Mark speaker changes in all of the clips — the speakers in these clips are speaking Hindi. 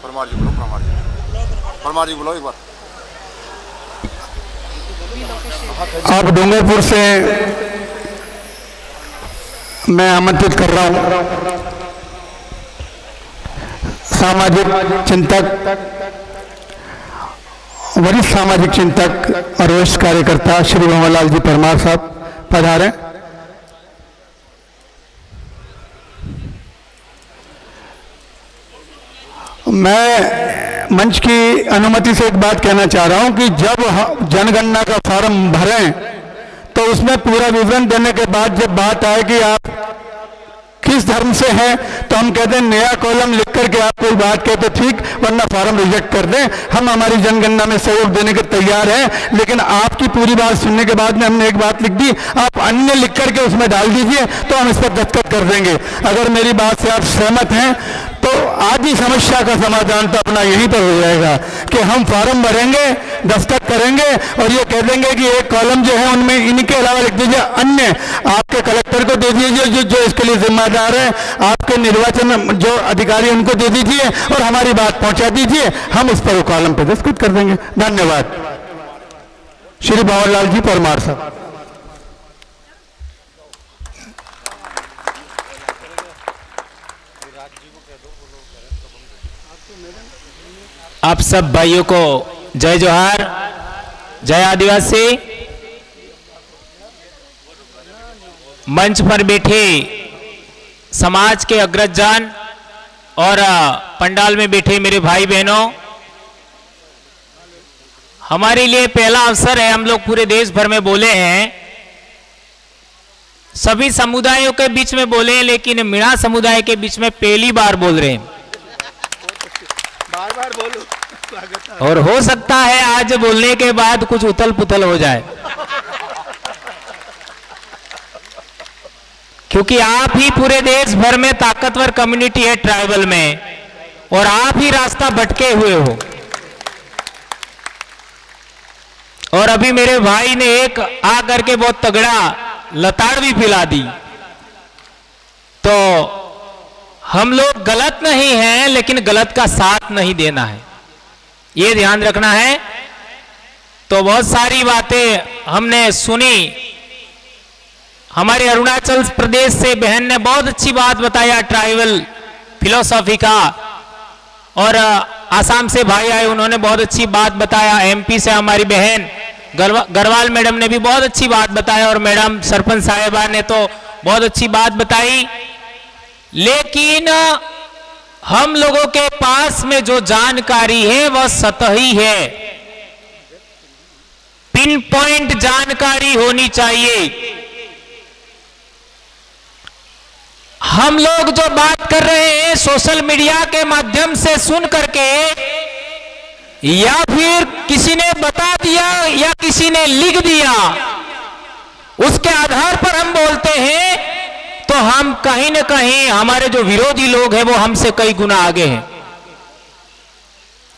Speaker 1: परमार जी बोलो, परमार जी बोलो एक बार।
Speaker 2: आप डूंगरपुर से मैं आमंत्रित कर रहा हूं सामाजिक चिंतक, वरिष्ठ सामाजिक चिंतक और वरिष्ठ कार्यकर्ता श्री भंवरलाल जी परमार साहब पधारें। मैं मंच की अनुमति से एक बात कहना चाह रहा हूं कि जब जनगणना का फॉर्म भरें तो उसमें पूरा विवरण देने के बाद जब बात आए कि आप किस धर्म से हैं तो हम कहते हैं नया कॉलम लिख करके आप कोई बात कहते ठीक, वरना फॉर्म रिजेक्ट कर दें। हम हमारी जनगणना में सहयोग देने के तैयार हैं, लेकिन आपकी पूरी बात सुनने के बाद में हमने एक बात लिख दी, आप अन्य लिख करके उसमें डाल दीजिए तो हम इस पर दस्तखत कर देंगे। अगर मेरी बात से आप सहमत हैं तो आधी समस्या का समाधान तो अपना यहीं पर हो जाएगा कि हम फॉर्म भरेंगे, दस्तखत करेंगे और ये कह देंगे कि एक कॉलम जो है उनमें इनके अलावा लिख दीजिए अन्य, आपके कलेक्टर को दे दीजिए जो इसके लिए जिम्मेदार है, आपके निर्वाचन जो अधिकारी उनको दे दीजिए और हमारी बात पहुंचा दीजिए, हम उस पर कॉलम पे दस्तखत कर देंगे। धन्यवाद। श्री भंवरलाल जी परमार साहब।
Speaker 3: आप सब भाइयों को जय जोहार, जय आदिवासी। मंच पर बैठे समाज के अग्रजन और पंडाल में बैठे मेरे भाई बहनों, हमारे लिए पहला अवसर है। हम लोग पूरे देश भर में बोले हैं, सभी समुदायों के बीच में बोले हैं, लेकिन मीणा समुदाय के बीच में पहली बार बोल रहे हैं।
Speaker 4: बार बोलो,
Speaker 3: और हो सकता है आज बोलने के बाद कुछ उथल पुथल हो जाए, क्योंकि आप ही पूरे देश भर में ताकतवर कम्युनिटी है ट्राइबल में, और आप ही रास्ता भटके हुए हो। और अभी मेरे भाई ने एक आ करके बहुत तगड़ा लताड़ भी पिला दी। तो हम लोग गलत नहीं हैं, लेकिन गलत का साथ नहीं देना है, ये ध्यान रखना है। तो बहुत सारी बातें हमने सुनी। हमारे अरुणाचल प्रदेश से बहन ने बहुत अच्छी बात बताया ट्राइबल फिलोसॉफी का, और आसाम से भाई आए, उन्होंने बहुत अच्छी बात बताया। एमपी से हमारी बहन गरवाल मैडम ने भी बहुत अच्छी बात बताया, और मैडम सरपंच साहिबा ने तो बहुत अच्छी बात बताई। लेकिन हम लोगों के पास में जो जानकारी है वह सतही है, पिन पॉइंट जानकारी होनी चाहिए। हम लोग जो बात कर रहे हैं सोशल मीडिया के माध्यम से सुन करके, या फिर किसी ने बता दिया या किसी ने लिख दिया, उसके आधार पर हम बोलते हैं, तो हम कहीं ना कहीं हमारे जो विरोधी लोग हैं वो हमसे कई गुना आगे हैं।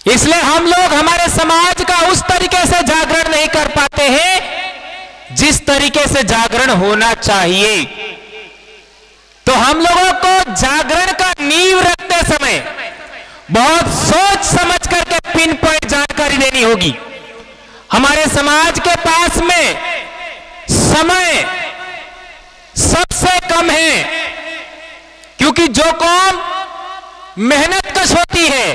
Speaker 3: इसलिए हम लोग हमारे समाज का उस तरीके से जागरण नहीं कर पाते हैं जिस तरीके से जागरण होना चाहिए। तो हम लोगों को जागरण का नींव रखते समय बहुत सोच समझ करके पिन पॉइंट जानकारी देनी होगी। हमारे समाज के पास में समय सबसे कम है, क्योंकि जो कौम मेहनत कश होती है,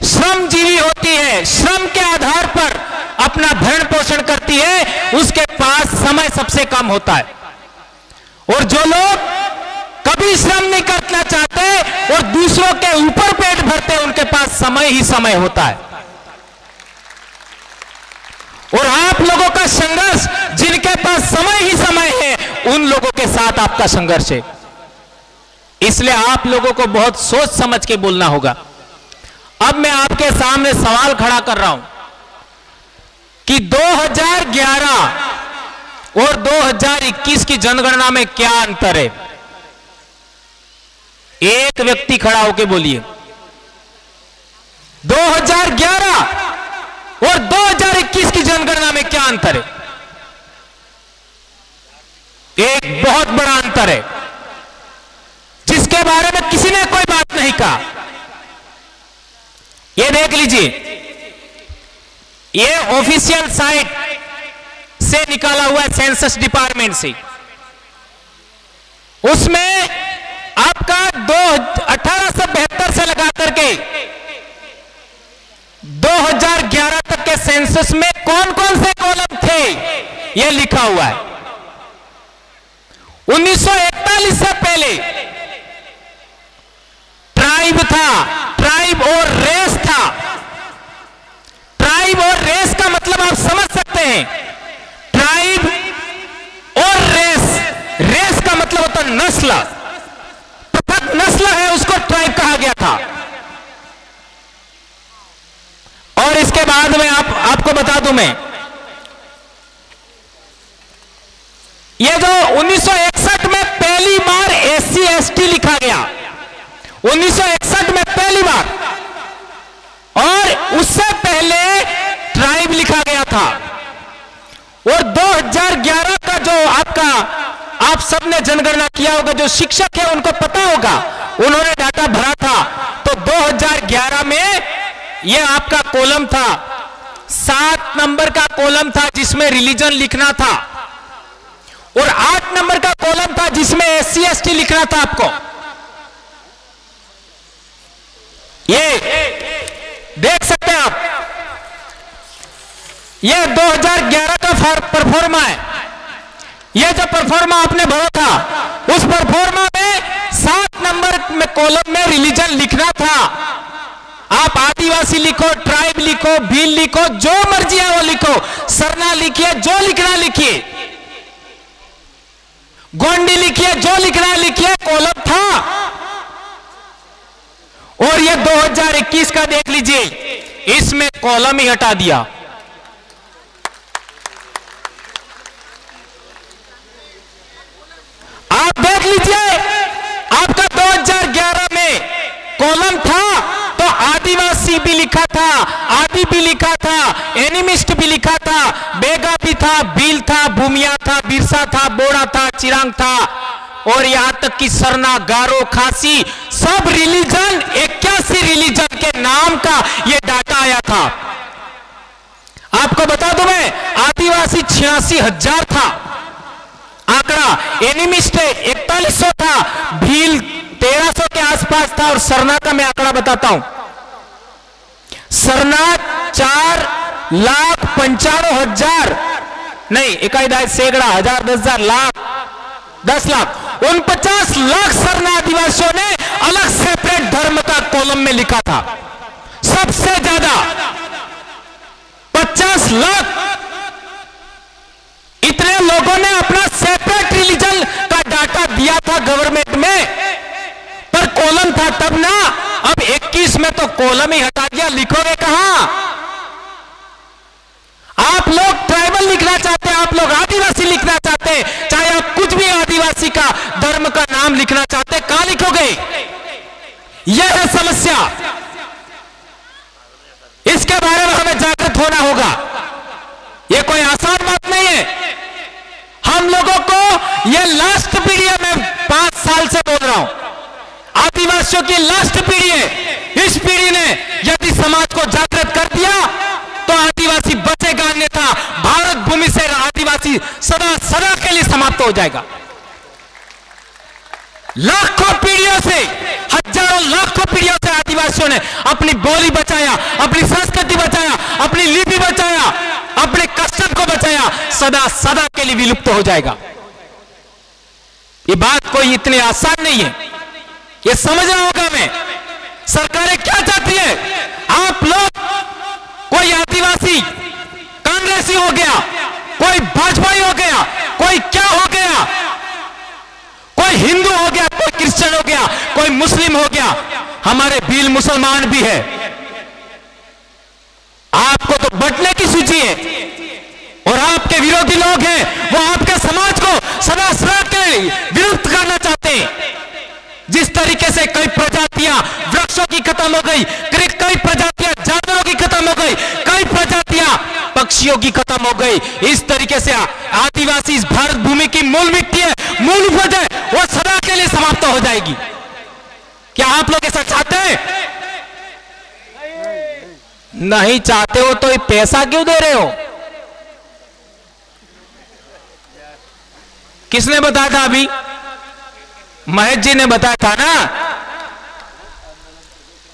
Speaker 3: श्रमजीवी होती है, श्रम के आधार पर अपना भरण पोषण करती है, उसके पास समय सबसे कम होता है। और जो लोग कभी श्रम नहीं करना चाहते और दूसरों के ऊपर पेट भरते, उनके पास समय ही समय होता है। और आप लोगों का संघर्ष, जिनके पास समय ही समय है, उन लोगों के साथ आपका संघर्ष है। इसलिए आप लोगों को बहुत सोच समझ के बोलना होगा। अब मैं आपके सामने सवाल खड़ा कर रहा हूं कि 2011 और 2021 की जनगणना में क्या अंतर है? एक व्यक्ति खड़ा होकर बोलिए। 2011 और 2021 की जनगणना में क्या अंतर है? एक बहुत बड़ा अंतर है, जिसके बारे में किसी ने कोई बात नहीं कहा। ये देख लीजिए, ये ऑफिशियल साइट से निकाला हुआ है सेंसस डिपार्टमेंट से। उसमें आपका 1872 से लगा करके 2011 तक के सेंसस में कौन कौन से कॉलम थे यह लिखा हुआ है। 1941 से पहले ट्राइब था, ट्राइब और रेस था। ट्राइब और रेस का मतलब आप समझ सकते हैं, ट्राइब और रेस, रेस का मतलब होता है नस्ल, पृथक नस्ल है उसको ट्राइब कहा गया था। और इसके बाद में आपको बता दूं मैं, ये जो 1961 में पहली बार SC ST लिखा गया, 1961 में पहली बार, और उससे पहले ट्राइब लिखा गया था। और 2011 का जो आपका, आप सबने जनगणना किया होगा, जो शिक्षक है उनको पता होगा, उन्होंने डाटा भरा था। तो 2011 में यह आपका कॉलम था, 7 नंबर का कॉलम था जिसमें रिलीजन लिखना था, और 8 नंबर का कॉलम था जिसमें SC ST लिखना था आपको। ये देख सकते हैं आप, ये 2011 का परफॉर्मा है। ये जो परफॉर्मा आपने भरा था, उस परफॉर्मा में 7 नंबर में कॉलम में रिलीजन लिखना था। आप आदिवासी लिखो, ट्राइब लिखो, भील लिखो, जो मर्जी है वो लिखो, सरना लिखिए, जो लिखना लिखिए, गोंडी लिखिए, जो लिखना लिखिए, कॉलम था। और ये 2021 का देख लीजिए, इसमें कॉलम ही हटा दिया। आप देख लीजिए, आपका 2011 में कॉलम था तो आदिवासी भी लिखा था, आदि भी लिखा था, एनिमिस्ट भी लिखा था, बेगा भी था, भील था, भूमिया था, बिरसा था, बोड़ा था, चिरांग था, और यहां तक कि सरना, गारो, खासी, सब रिलीजन, 81 रिलीजन के नाम का यह डाटा आया था। आपको बता दूं मैं, आदिवासी 86,000 था आंकड़ा, एनिमिस्ट 4100 था, भील 1300 के आसपास था, और सरना का मैं आंकड़ा बताता हूं। सरना 4,95,000 नहीं, इकाई दाय सैकड़ा, हजार, 10,000, लाख, 10 लाख, 49 लाख सरना आदिवासियों ने अलग सेपरेट धर्म का कॉलम में लिखा था। सबसे ज्यादा 50 लाख इतने लोगों ने अपना सेपरेट रिलीजन का डाटा दिया था गवर्नमेंट में, पर कॉलम था तब ना। अब 21 में तो कॉलम ही हटा दिया, लिखोगे कहां? आप लोग ट्राइबल लिखना चाहते हैं, आप लोग आदिवासी लिखना चाहते हैं, चाहे आप कुछ भी आदिवासी का धर्म का नाम लिखना चाहते हैं, कहां लिखोगे? यह है समस्या। इसके बारे में हमें जागृत होना होगा। यह कोई आसान बात नहीं है। हम लोगों को यह लास्ट पीढ़ी है, मैं 5 साल से बोल रहा हूं, आदिवासियों की लास्ट पीढ़ी है। इस पीढ़ी ने यदि समाज को जागृत कर दिया तो आदिवासी बचेगा, अन्यथा भारत भूमि से आदिवासी सदा सदा के लिए समाप्त हो जाएगा। लाखों पीढ़ियों से, हजारों लाखों पीढ़ियों से आदिवासियों ने अपनी बोली बचाया, अपनी संस्कृति बचाया, अपनी लिपि बचाया, अपने कस्टम को बचाया, सदा सदा के लिए विलुप्त हो जाएगा। ये बात कोई इतनी आसान नहीं है, ये समझना होगा हमें। सरकारें क्या चाहती है? आप लोग, कोई आदिवासी कांग्रेसी हो गया, कोई भाजपाई हो गया, कोई क्या हो गया, कोई हिंदू हो गया, कोई क्रिश्चियन हो गया, कोई मुस्लिम हो गया, हमारे भील मुसलमान भी है। आपको तो बंटने की सूची है, और आपके विरोधी लोग हैं, वो आपके समाज को सदा सदा के विलुप्त करना चाहते हैं। जिस तरीके से कई प्रजातियां वृक्षों की खत्म हो गई, कई प्रजातियां जानवरों की खत्म हो गई, कई प्रजातियां पक्षियों की खत्म हो गई, इस तरीके से आदिवासी इस भारत भूमि की मूल मिट्टी है, मूल उपज है, वो सदा के लिए समाप्त हो जाएगी। क्या आप लोग ऐसा चाहते हैं? नहीं चाहते हो तो ये पैसा क्यों दे रहे हो? किसने बताया था? अभी महेश जी ने बताया था ना।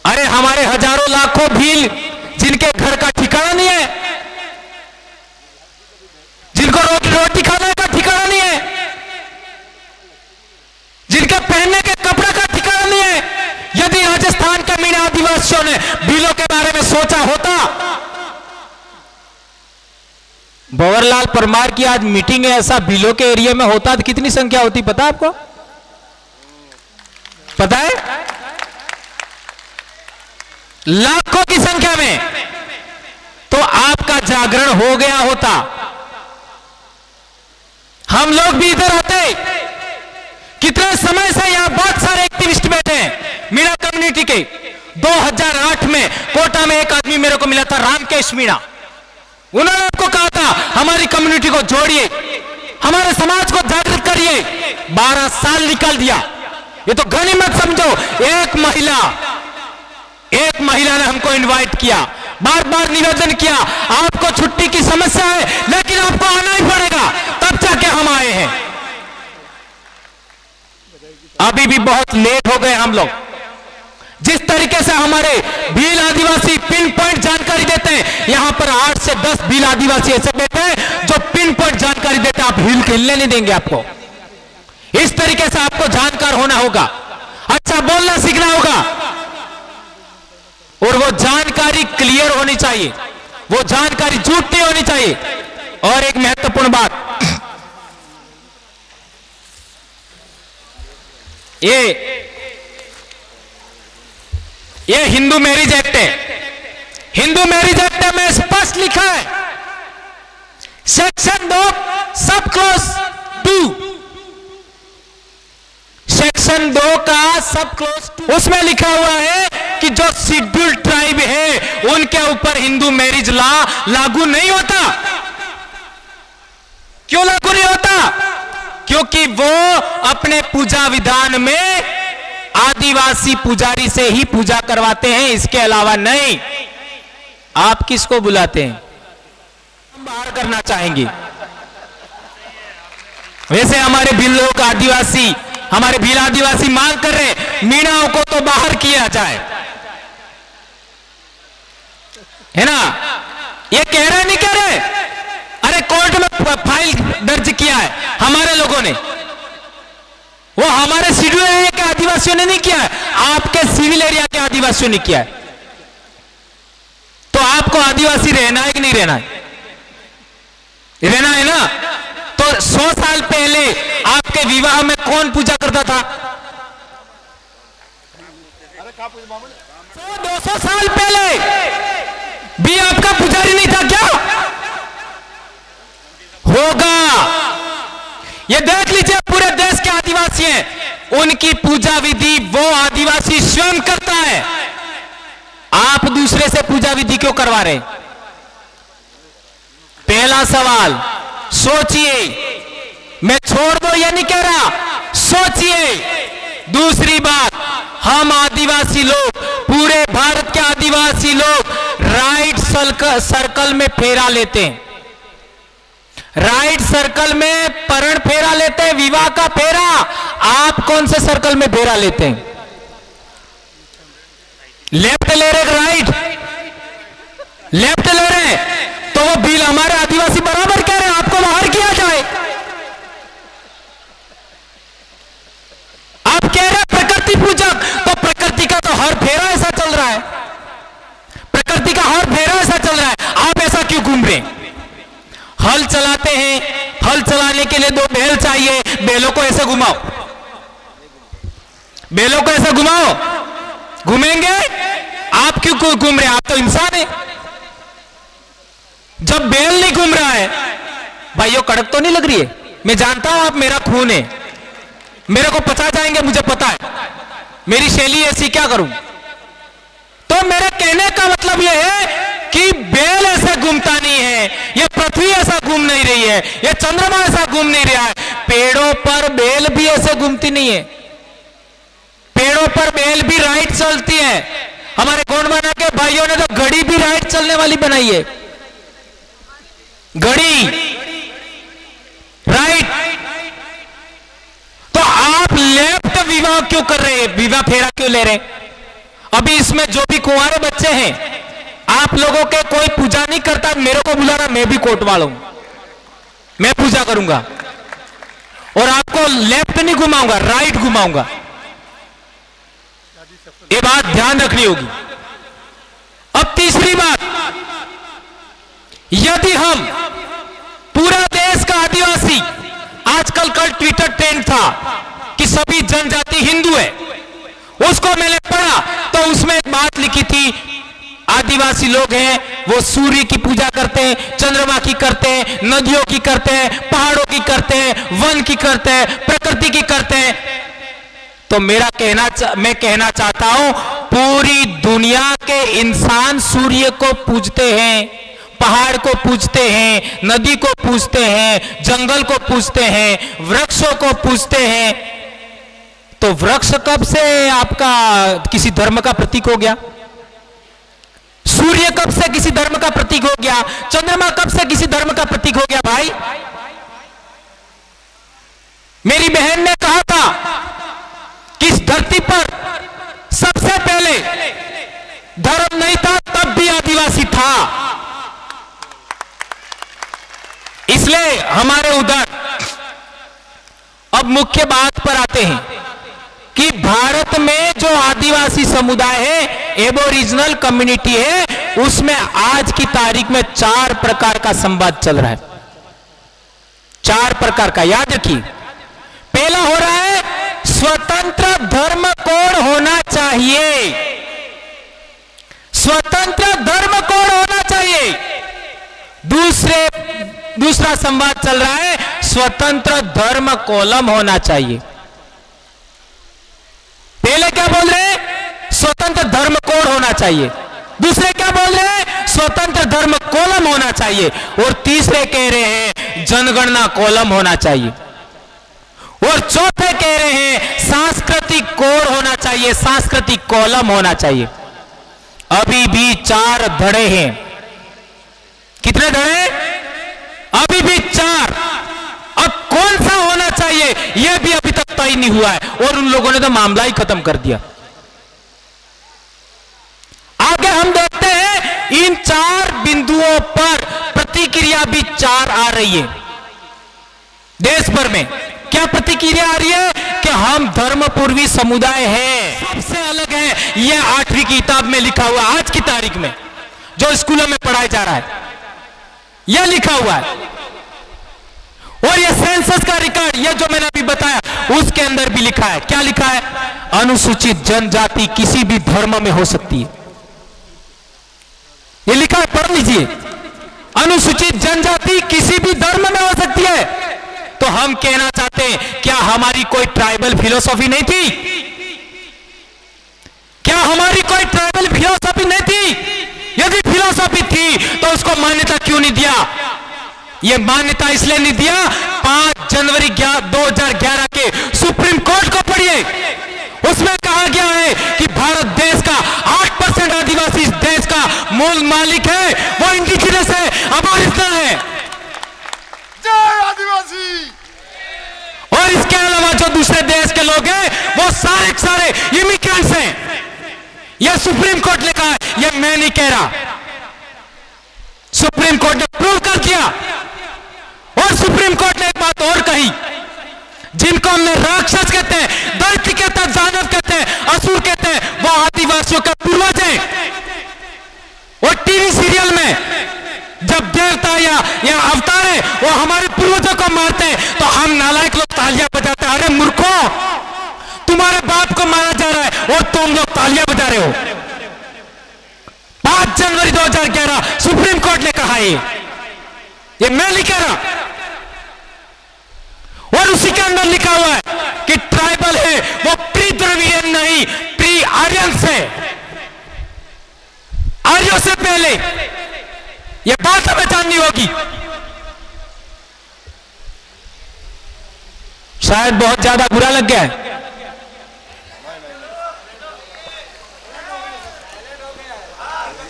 Speaker 3: अरे हमारे हजारों लाखों भील जिनके घर का ठिकाना नहीं है, जिनको रोटी खाने का ठिकाना नहीं है, जिनके पहनने के कपड़े का ठिकाना नहीं है, यदि राजस्थान के मीणा आदिवासियों ने भीलों के बारे में सोचा होता। भंवरलाल परमार की आज मीटिंग है, ऐसा भीलों के एरिया में होता तो कितनी संख्या होती पता आपको? पता है? लाखों की संख्या में। तो आपका जागरण हो गया होता, हम लोग भी इधर आते। कितने समय से यहां बहुत सारे एक्टिविस्ट बैठे हैं मीणा कम्युनिटी के। 2008 में कोटा में एक आदमी मेरे को मिला था, रामकेश मीणा। उन्होंने आपको कहा था हमारी कम्युनिटी को जोड़िए, हमारे समाज को जागृत करिए। 12 साल निकाल दिया। ये तो गनीमत समझो। एक महिला ने हमको इनवाइट किया, बार बार निवेदन किया, आपको छुट्टी की समस्या है लेकिन आपको आना ही पड़ेगा, तब जाके हम आए हैं। अभी भी बहुत लेट हो गए हम लोग। जिस तरीके से हमारे भील आदिवासी पिन पॉइंट जानकारी देते हैं, यहां पर 8 से 10 भील आदिवासी ऐसे बैठे हैं जो पिन पॉइंट जानकारी देते हैं। आप हिल हिलने नहीं देंगे आपको। इस तरीके से आपको जानकार होना होगा, अच्छा बोलना सीखना होगा, और वो जानकारी क्लियर होनी चाहिए, वो जानकारी झूठ नहीं होनी चाहिए। और एक महत्वपूर्ण बात, ये हिंदू मैरिज एक्ट है। हिंदू मैरिज एक्ट में स्पष्ट लिखा है, सेक्शन 2 सब क्लॉज 2, सेक्शन 2 का सब क्लॉज 2, उसमें लिखा हुआ है कि जो शेड्यूल्ड ट्राइब है उनके ऊपर हिंदू मैरिज लॉ लागू नहीं होता। क्यों लागू नहीं होता? क्योंकि वो अपने पूजा विधान में आदिवासी पुजारी से ही पूजा करवाते हैं, इसके अलावा नहीं। आप किसको बुलाते हैं? हम बाहर करना चाहेंगे। वैसे हमारे भील लोग आदिवासी, हमारे भील आदिवासी मांग कर रहे मीणाओं को तो बाहर किया जाए, है ना? ये कह रहे नहीं कह रहे? अरे कोर्ट में फाइल दर्ज किया है हमारे लोगों ने, वो हमारे शेड्यूल एरिया के आदिवासियों ने नहीं किया है, आपके सिविल एरिया के आदिवासियों ने किया है। तो आपको आदिवासी रहना है कि नहीं रहना है? रहना है ना? तो 100 साल पहले आपके विवाह में कौन पूजा करता था? 100-200 साल पहले भी आपका पुजारी नहीं था क्या? होगा। ये देख लीजिए, पूरे देश के आदिवासी हैं, उनकी पूजा विधि वो आदिवासी स्वयं करता है। आप दूसरे से पूजा विधि क्यों करवा रहे? पहला सवाल सोचिए। मैं छोड़ दो ये नहीं कह रहा, सोचिए। दूसरी बात, हम आदिवासी लोग, पूरे भारत के आदिवासी लोग राइट सर्कल में फेरा लेते हैं, राइट सर्कल में परण फेरा लेते हैं, विवाह का फेरा। आप कौन से सर्कल में फेरा लेते हैं? लेफ्ट ले रहे, राइट लेफ्ट ले रहे, तो वो बिल हमारे आदिवासी बराबर कह रहे हैं आपको बाहर किया जाए। आप कह रहे हैं प्रकृति पूजक, तो प्रकृति का तो हर फेरा ऐसा चल रहा है, प्रकृति का हर फेरा ऐसा चल रहा है, आप ऐसा क्यों घूम रहे हैं? हल चलाते हैं, हल चलाने के लिए 2 बैल चाहिए, बैलों को ऐसे घुमाओ, बैलों को ऐसे घुमाओ, घूमेंगे? आप क्यों घूम रहे हैं? आप तो इंसान है। जब बैल नहीं घूम रहा है, भाइयों कड़क तो नहीं लग रही है? मैं जानता हूं आप मेरा खून है, मेरे को पचा जाएंगे, मुझे पता है, मेरी शैली ऐसी, क्या करूं? तो मेरे कहने का मतलब यह है कि बैल ऐसा घूमता नहीं है, ये पृथ्वी ऐसा घूम नहीं रही है, ये चंद्रमा ऐसा घूम नहीं रहा है। पेड़ों पर बैल भी ऐसे घूमती नहीं है, पेड़ों पर बैल भी राइट चलती है। हमारे गोंडवाना के भाइयों ने तो घड़ी भी राइट चलने वाली बनाई है, घड़ी राइट। तो आप लेफ्ट विवाह क्यों कर रहे हैं, विवाह फेरा क्यों ले रहे हैं? अभी इसमें जो भी कुंवारे बच्चे हैं, आप लोगों के कोई पूजा नहीं करता, मेरे को बुलाना, मैं भी कोटवाल हूं, मैं पूजा करूंगा और आपको लेफ्ट नहीं घुमाऊंगा, राइट घुमाऊंगा। ये बात ध्यान रखनी होगी। अब तीसरी बात, यदि हम पूरा देश का आदिवासी, आजकल कल ट्विटर ट्रेंड था कि सभी जनजाति हिंदू है, उसको मैंने पढ़ा तो उसमें एक बात लिखी थी, आदिवासी लोग हैं वो सूर्य की पूजा करते हैं, चंद्रमा की करते हैं, नदियों की करते हैं, पहाड़ों की करते हैं, वन की करते हैं, प्रकृति की करते हैं। तो मैं कहना चाहता हूं, पूरी दुनिया के इंसान सूर्य को पूजते हैं, पहाड़ को पूजते हैं, नदी को पूजते हैं, जंगल को पूजते हैं, वृक्षों को पूजते हैं। तो वृक्ष कब से आपका किसी धर्म का प्रतीक हो गया? सूर्य कब से किसी धर्म का प्रतीक हो गया? चंद्रमा कब से किसी धर्म का प्रतीक हो गया? भाई, मेरी बहन ने कहा था कि इस धरती पर सबसे पहले धर्म नहीं था, तब भी आदिवासी था। इसलिए हमारे उधर, अब मुख्य बात पर आते हैं कि भारत में जो आदिवासी समुदाय है, एबोरिजिनल कम्युनिटी है, उसमें आज की तारीख में 4 प्रकार का संवाद चल रहा है। 4 प्रकार का, याद रखिए। पहला हो रहा है स्वतंत्र धर्म कोड होना चाहिए, स्वतंत्र धर्म कोड होना चाहिए। दूसरा संवाद चल रहा है स्वतंत्र धर्म कॉलम होना चाहिए। पहले क्या बोल रहे हैं? स्वतंत्र धर्म कोड होना चाहिए। दूसरे क्या बोल रहे हैं? स्वतंत्र धर्म कॉलम होना चाहिए। और तीसरे कह रहे हैं जनगणना कॉलम होना चाहिए। और चौथे कह रहे हैं सांस्कृतिक कोड होना चाहिए, सांस्कृतिक कॉलम होना चाहिए। अभी भी 4 धड़े हैं। कितने धड़े? अभी भी 4। अब कौन सा होना चाहिए यह भी अभी तक तय नहीं हुआ है, और उन लोगों ने तो मामला ही खत्म कर दिया। आगे हम देखते हैं इन 4 बिंदुओं पर प्रतिक्रिया भी 4 आ रही है देश भर में। क्या प्रतिक्रिया आ रही है? कि हम धर्मपूर्वी समुदाय हैं, सबसे अलग है। यह 8वीं किताब में लिखा हुआ, आज की तारीख में जो स्कूलों में पढ़ाया जा रहा है, यह लिखा हुआ है। और यह सेंसस का रिकॉर्ड, यह जो मैंने अभी बताया, उसके अंदर भी लिखा है। क्या लिखा है? अनुसूचित जनजाति किसी भी धर्म में हो सकती है। यह लिखा है, पढ़ लीजिए। अनुसूचित जनजाति किसी भी धर्म में हो सकती है। तो हम कहना चाहते हैं, क्या हमारी कोई ट्राइबल फिलॉसफी नहीं थी? क्या हमारी कोई ट्राइबल फिलॉसफी नहीं थी? यदि फिलॉसफी थी तो उसको मान्यता क्यों नहीं दिया? यह मान्यता इसलिए नहीं दिया, 5 जनवरी 2011 के सुप्रीम कोर्ट को पढ़िए। उसमें कहा गया है कि भारत देश का 8% आदिवासी देश का मूल मालिक है, वो इंडिजिनस है, अबोरिजिनल है।
Speaker 1: जय आदिवासी।
Speaker 3: और इसके अलावा जो दूसरे देश के लोग हैं वो सारे इमिग्रेंट्स हैं। यह सुप्रीम कोर्ट ने कहा है, यह मैं नहीं कह रहा, सुप्रीम कोर्ट ने प्रूव कर दिया। और सुप्रीम कोर्ट ने एक बात और कही, जिनको हमने राक्षस कहते हैं, दैत्य कहते हैं, दानव कहते हैं, असुर कहते हैं, वो आदिवासियों का पूर्वज है। और टीवी सीरियल में जब देवता या अवतार है वो हमारे पूर्वजों को मारते हैं तो हम नालायक लोग तालियां बजाते हैं। अरे मूर्खों, तुम्हारे बाप को मारा जा रहा है और तुम लोग तालियां बजा रहे हो। 5 जनवरी 2011 सुप्रीम कोर्ट ने कहा है, ये मैं नहीं कह रहा। और उसी के अंदर लिखा हुआ है कि ट्राइबल है वो प्री द्रविडियन नहीं, प्री आर्यन से, आर्यों से पहले। यह बात हमें जाननी होगी। शायद बहुत ज्यादा बुरा लग गया है।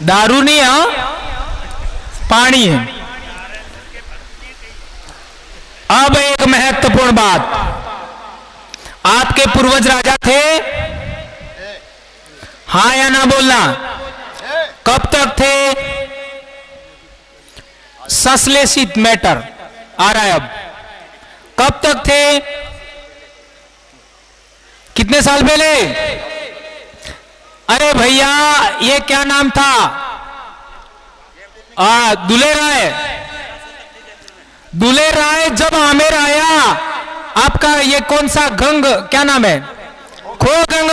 Speaker 3: दारू नहीं है, पानी है। अब एक महत्वपूर्ण बात, आपके पूर्वज राजा थे, हाँ या ना बोलना, कब तक थे? संश्लेषित मैटर आ रहा है अब, कब तक थे? कितने साल पहले? अरे भैया ये क्या नाम था? दुले राय। दुले राय जब आमेर आया, आपका ये कौन सा गंग, क्या नाम है? खो गंग,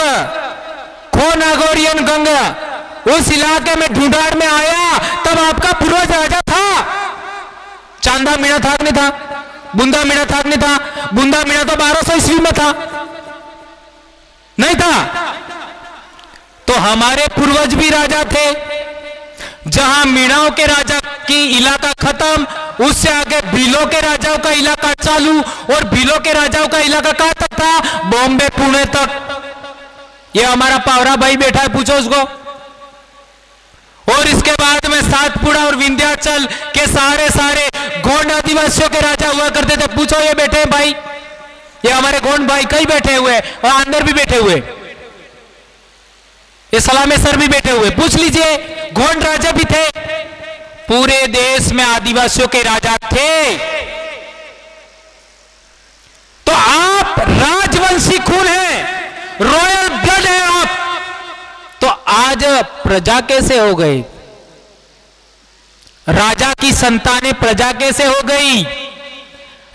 Speaker 3: खो नागौरियन गंग, उस इलाके में ढूंढाड़ में आया, तब आपका पूर्वज राजा था। चांदा मीणा था नहीं था? बुंदा मीणा था नहीं था? बुंदा मीणा तो 1200 ईस्वी में था, नहीं था? तो हमारे पूर्वज भी राजा थे। जहां मीणाओं के राजा की इलाका खत्म, उससे आगे भीलों के राजाओं का इलाका चालू, और भीलों के राजाओं का इलाका कहां तक था? बॉम्बे पुणे तक। ये हमारा पावरा भाई बैठा है, पूछो उसको। और इसके बाद में सातपुड़ा और विंध्याचल के सारे गोंड आदिवासियों के राजा हुआ करते थे, पूछो ये बैठे हैं भाई, ये हमारे गोंड भाई कई बैठे हुए और अंदर भी बैठे हुए, ये सलामे सर भी बैठे हुए, पूछ लीजिए, गोंड राजा भी थे। पूरे देश में आदिवासियों के राजा थे। तो आप राजवंशी खून हैं, रॉयल ब्लड है आप, तो आज प्रजा कैसे हो गई? राजा की संतानें प्रजा कैसे हो गई?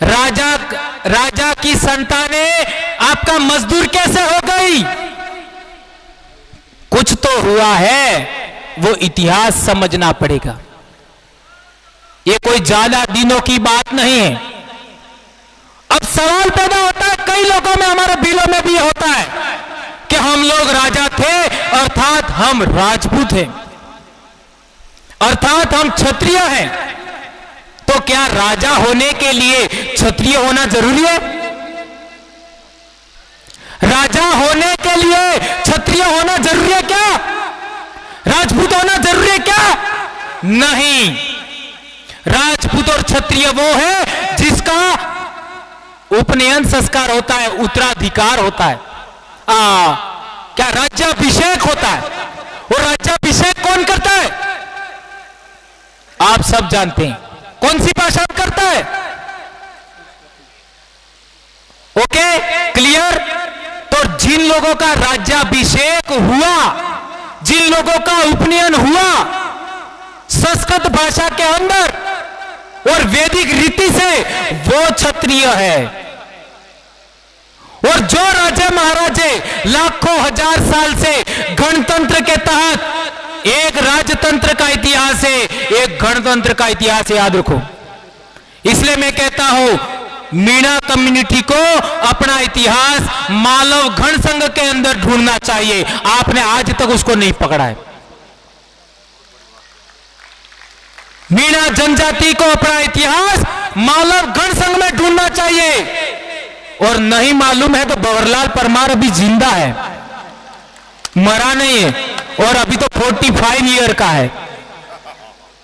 Speaker 3: राजा की संतानें आपका मजदूर कैसे हो गई? कुछ तो हुआ है, वो इतिहास समझना पड़ेगा। ये कोई ज्यादा दिनों की बात नहीं है। अब सवाल पैदा होता है, कई लोगों में, हमारे बिलों में भी होता है कि हम लोग राजा थे, अर्थात हम राजपूत हैं, अर्थात हम क्षत्रिय हैं। तो क्या राजा होने के लिए क्षत्रिय होना जरूरी है? राजा होने के लिए क्षत्रिय होना जरूरी है क्या? राजपूत होना जरूरी है क्या? नहीं। राजपूत और क्षत्रिय वो है जिसका उपनयन संस्कार होता है, उत्तराधिकार होता है, क्या राज्याभिषेक होता है। और राज्याभिषेक कौन करता है? आप सब जानते हैं। कौन सी भाषा में करता है? Okay, clear? तो जिन लोगों का राज्याभिषेक हुआ, जिन लोगों का उपनयन हुआ संस्कृत भाषा के अंदर और वैदिक रीति से, वो क्षत्रिय है। और जो राजा महाराजे लाखों हजार साल से गणतंत्र के तहत, एक राजतंत्र का इतिहास है, एक गणतंत्र का इतिहास है, याद रखो। इसलिए मैं कहता हूं, मीणा कम्युनिटी को अपना इतिहास मालव गण संघ के अंदर ढूंढना चाहिए। आपने आज तक उसको नहीं पकड़ा है। मीणा जनजाति को अपना इतिहास मालव गण संघ में ढूंढना चाहिए। और नहीं मालूम है तो बवरलाल परमार अभी जिंदा है, मरा नहीं है, और अभी तो 45 ईयर का है,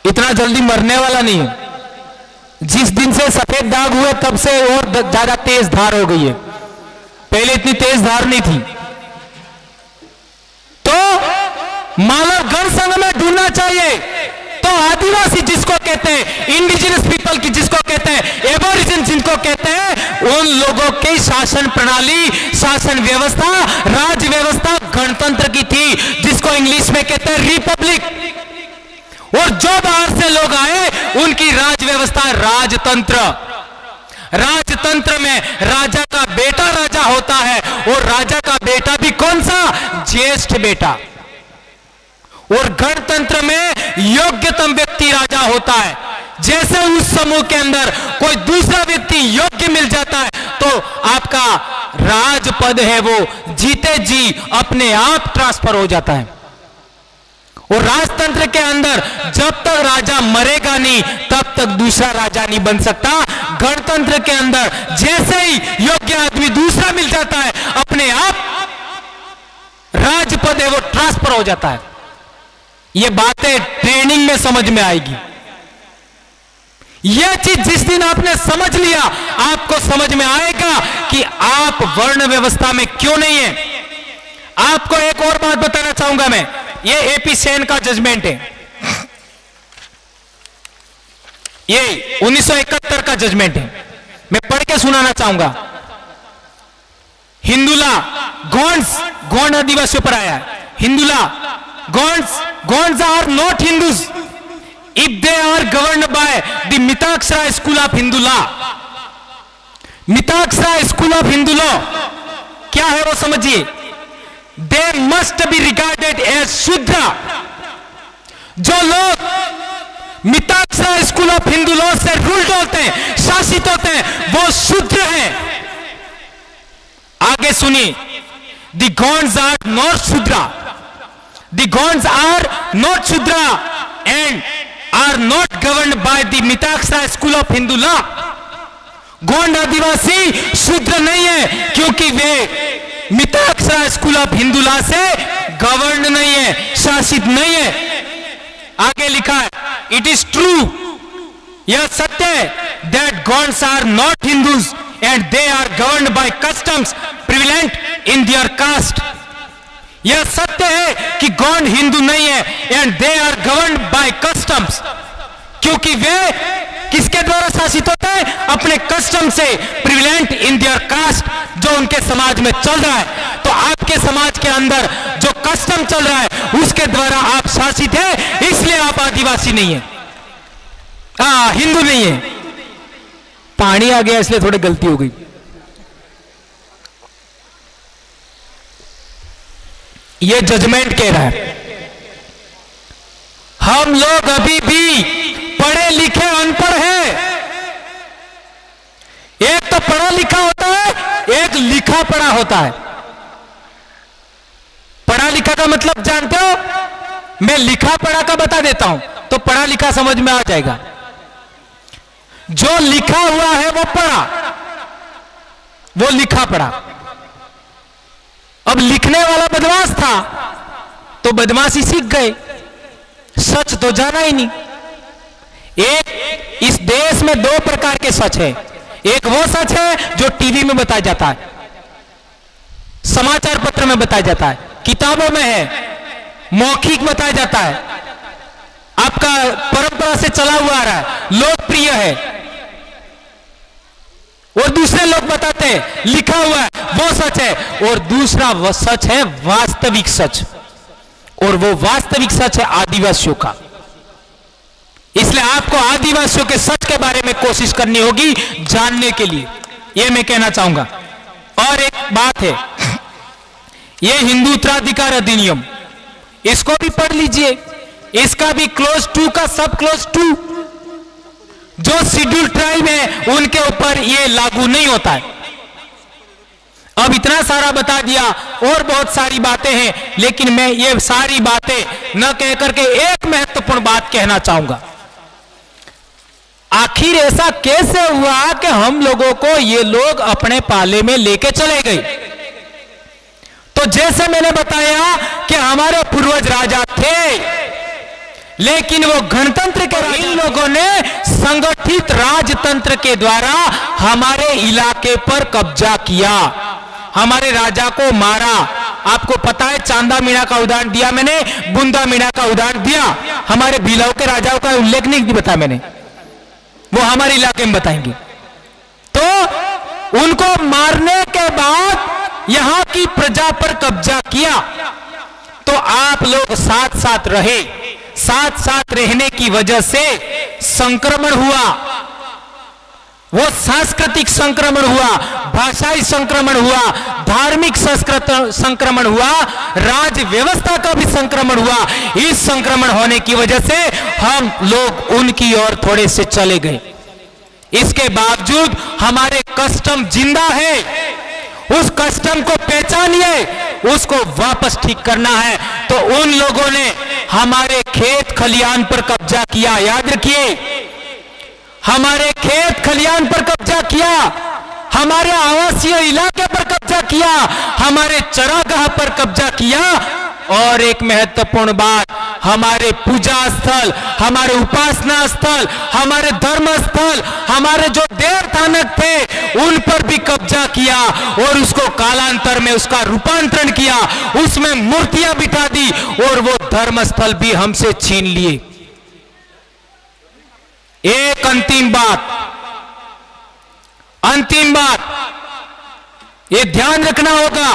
Speaker 3: इतना जल्दी मरने वाला नहीं है। जिस दिन से सफेद दाग हुए तब से और ज्यादा तेज धार हो गई है, पहले इतनी तेज धार नहीं थी। तो मालव गण संघ में ढूंढना चाहिए। तो आदिवासी जिसको कहते हैं, इंडिजिनस पीपल की जिसको कहते हैं, एबोरिजिन जिनको कहते हैं, उन लोगों की शासन प्रणाली, शासन व्यवस्था, राज व्यवस्था गणतंत्र की थी, जिसको इंग्लिश में कहते हैं रिपब्लिक। और जो बाहर से लोग आए, उनकी राज व्यवस्था राजतंत्र। राजतंत्र में राजा का बेटा राजा होता है, और राजा का बेटा भी कौन सा? ज्येष्ठ बेटा। और गणतंत्र में योग्यतम व्यक्ति राजा होता है। जैसे उस समूह के अंदर कोई दूसरा व्यक्ति योग्य मिल जाता है, तो आपका राजपद है वो जीते जी अपने आप ट्रांसफर हो जाता है। और राजतंत्र के अंदर जब तक राजा मरेगा नहीं, तब तक दूसरा राजा नहीं बन सकता। गणतंत्र के अंदर जैसे ही योग्य आदमी दूसरा मिल जाता है, अपने आप राजपद है वो ट्रांसफर हो जाता है। ये बातें ट्रेनिंग में समझ में आएगी। यह चीज जिस दिन आपने समझ लिया, आपको समझ में आएगा कि आप वर्ण व्यवस्था में क्यों नहीं है। आपको एक और बात बताना चाहूंगा मैं, ये एपी सेन का जजमेंट है, ये 1971 का जजमेंट है, मैं पढ़ के सुनाना चाहूंगा। हिंदुला गोंड्स, गोंड आदिवासियों पर आया है। हिंदुला Gonds are not Hindus if they are governed by the Mitaksara school of Hindu law. Mitaksara school of Hindu law क्या है वो समझिए। They must be regarded as Shudra. जो लोग Mitakshara school of Hindu law से रूल्ड होते हैं, शासित होते हैं, वो शूद्र हैं। आगे सुनिए, the Gonds are not Shudra. The Gonds are not Shudra and are not governed by the Mitaksara school of Hindu law. Gond आदिवासी शूद्र नहीं है क्योंकि वे Mitakshara school of Hindu law से गवर्न नहीं है, शासित नहीं है। आगे लिखा है, इट इज ट्रू, यह सत्य है, that Gonds are not Hindus and they are governed by customs prevalent in their caste. यह सत्य है कि गोंड हिंदू नहीं है and they are governed by customs, क्योंकि वे किसके द्वारा शासित होते हैं? अपने कस्टम से, प्रिविलेंट इन देयर कास्ट, जो उनके समाज में चल रहा है। तो आपके समाज के अंदर जो कस्टम चल रहा है उसके द्वारा आप शासित है, इसलिए आप आदिवासी नहीं है, हिंदू नहीं है। पानी आ गया इसलिए थोड़ी गलती हो गई। ये जजमेंट कह रहा है हम लोग अभी भी पढ़े लिखे अनपढ़ हैं। एक तो पढ़ा लिखा होता है, एक लिखा पढ़ा होता है। पढ़ा लिखा का मतलब जानते हो? मैं लिखा पढ़ा का बता देता हूं तो पढ़ा लिखा समझ में आ जाएगा। जो लिखा हुआ है वो पढ़ा, वो लिखा पढ़ा। अब लिखने वाला बदमाश था तो बदमाशी सीख गए, सच तो जाना ही नहीं। एक इस देश में दो प्रकार के सच है, एक वो सच है जो टीवी में बताया जाता है, समाचार पत्र में बताया जाता है, किताबों में है, मौखिक बताया जाता है, आपका परंपरा से चला हुआ आ रहा है, लोकप्रिय है, और दूसरे लोग बताते हैं लिखा हुआ है, वो सच है। और दूसरा वो सच है वास्तविक सच, और वो वास्तविक सच है आदिवासियों का। इसलिए आपको आदिवासियों के सच के बारे में कोशिश करनी होगी जानने के लिए, यह मैं कहना चाहूंगा। और एक बात है, यह हिंदू उत्तराधिकार अधिनियम, इसको भी पढ़ लीजिए, इसका भी क्लोज 2 का सब क्लोज 2 जो शेड्यूल ट्राइब है उनके ऊपर यह लागू नहीं होता है। अब इतना सारा बता दिया, और बहुत सारी बातें हैं, लेकिन मैं ये सारी बातें न कह करके एक महत्वपूर्ण बात कहना चाहूंगा। आखिर ऐसा कैसे हुआ कि हम लोगों को ये लोग अपने पाले में लेके चले गए? तो जैसे मैंने बताया कि हमारे पूर्वज राजा थे, लेकिन वो गणतंत्र के इन लोगों ने संगठित राजतंत्र के द्वारा हमारे इलाके पर कब्जा किया, हमारे राजा को मारा। आपको पता है, चांदा मीणा का उदाहरण दिया मैंने, बुंदा मीणा का उदाहरण दिया, हमारे भिलाव के राजाओं का उल्लेख नहीं बताया मैंने, वो हमारे इलाके में बताएंगे। तो उनको मारने के बाद यहां की प्रजा पर कब्जा किया, तो आप लोग साथ साथ रहे, साथ साथ रहने की वजह से संक्रमण हुआ, वो सांस्कृतिक संक्रमण हुआ, भाषाई संक्रमण हुआ, धार्मिक संक्रमण हुआ, राज व्यवस्था का भी संक्रमण हुआ। इस संक्रमण होने की वजह से हम लोग उनकी ओर थोड़े से चले गए। इसके बावजूद हमारे कस्टम जिंदा है, उस कस्टम को पहचानिए, उसको वापस ठीक करना है। तो उन लोगों ने हमारे खेत खलियान पर कब्जा किया, याद रखिए, हमारे खेत खलियान पर कब्जा किया, हमारे आवासीय इलाके पर कब्जा किया, हमारे चरागाह पर कब्जा किया। और एक महत्वपूर्ण बात, हमारे पूजा स्थल, हमारे उपासना स्थल, हमारे धर्म स्थल, हमारे जो देवतानक थे उन पर भी कब्जा किया और उसको कालांतर में उसका रूपांतरण किया, उसमें मूर्तियां बिठा दी और वो धर्म स्थल भी हमसे छीन लिए। एक अंतिम बात ये ध्यान रखना होगा,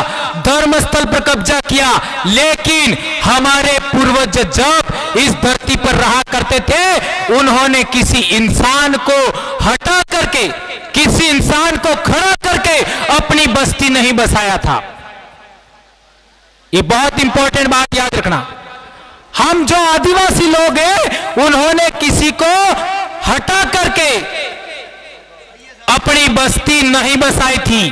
Speaker 3: धर्मस्थल पर कब्जा किया, लेकिन हमारे पूर्वज जब इस धरती पर रहा करते थे उन्होंने किसी इंसान को हटा करके, किसी इंसान को खड़ा करके अपनी बस्ती नहीं बसाया था। ये बहुत इंपॉर्टेंट बात याद रखना। हम जो आदिवासी लोग हैं उन्होंने किसी को हटा करके अपनी बस्ती नहीं बसाई थी,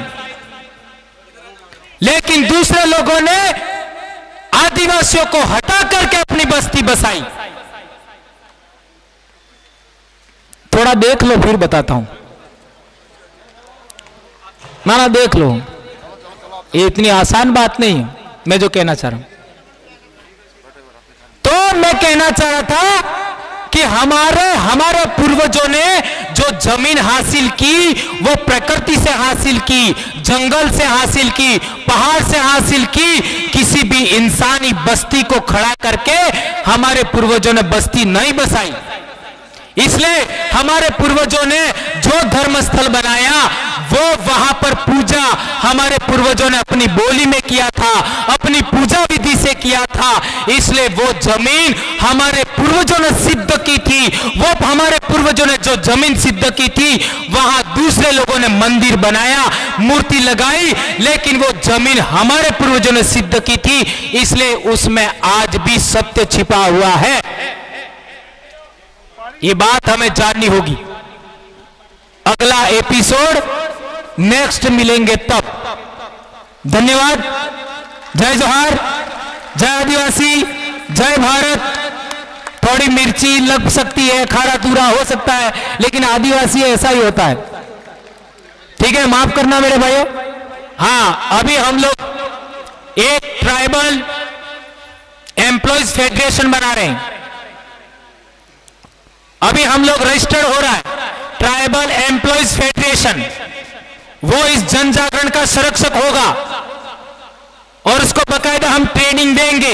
Speaker 3: लेकिन दूसरे लोगों ने आदिवासियों को हटा करके अपनी बस्ती बसाई। थोड़ा देख लो फिर बताता हूं, माना देख लो, ये इतनी आसान बात नहीं है मैं जो कहना चाह रहा हूं। तो मैं कहना चाह रहा था कि हमारे पूर्वजों ने जो जमीन हासिल की वो प्रकृति से हासिल की, जंगल से हासिल की, पहाड़ से हासिल की, किसी भी इंसानी बस्ती को खड़ा करके हमारे पूर्वजों ने बस्ती नहीं बसाई। इसलिए हमारे पूर्वजों ने जो धर्मस्थल बनाया वो वहां पर पूजा हमारे पूर्वजों ने अपनी बोली में किया था, अपनी पूजा विधि से किया था। इसलिए वो जमीन हमारे पूर्वजों ने सिद्ध की थी, वो हमारे पूर्वजों ने जो जमीन सिद्ध की थी वहां दूसरे लोगों ने मंदिर बनाया, मूर्ति लगाई, लेकिन वो जमीन हमारे पूर्वजों ने सिद्ध की थी, इसलिए उसमें आज भी सत्य छिपा हुआ है। ये बात हमें जाननी होगी। अगला एपिसोड नेक्स्ट मिलेंगे तब। धन्यवाद। जय जोहार, जय आदिवासी, जय भारत। थोड़ी मिर्ची लग सकती है, खारा तूरा हो सकता है, लेकिन आदिवासी ऐसा ही होता है। ठीक है, माफ करना मेरे भाइयों। हाँ, अभी हम लोग एक ट्राइबल एम्प्लॉयज फेडरेशन बना रहे हैं। अभी हम लोग रजिस्टर्ड हो रहा है ट्राइबल एम्प्लॉयज फेडरेशन। वो इस जन जागरण का संरक्षक होगा और उसको बकायदा हम ट्रेनिंग देंगे,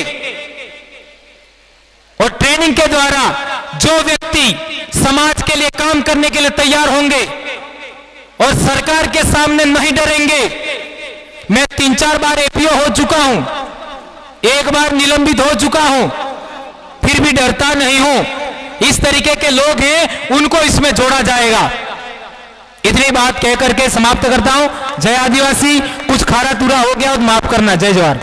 Speaker 3: और ट्रेनिंग के द्वारा जो व्यक्ति समाज के लिए काम करने के लिए तैयार होंगे और सरकार के सामने नहीं डरेंगे। मैं 3-4 बार एपीओ हो चुका हूं, एक बार निलंबित हो चुका हूं, फिर भी डरता नहीं हूं। इस तरीके के लोग हैं, उनको इसमें जोड़ा जाएगा। इतनी बात कह करके समाप्त करता हूं। जय आदिवासी। कुछ खारा तुरा हो गया तो माफ करना। जय जोहार।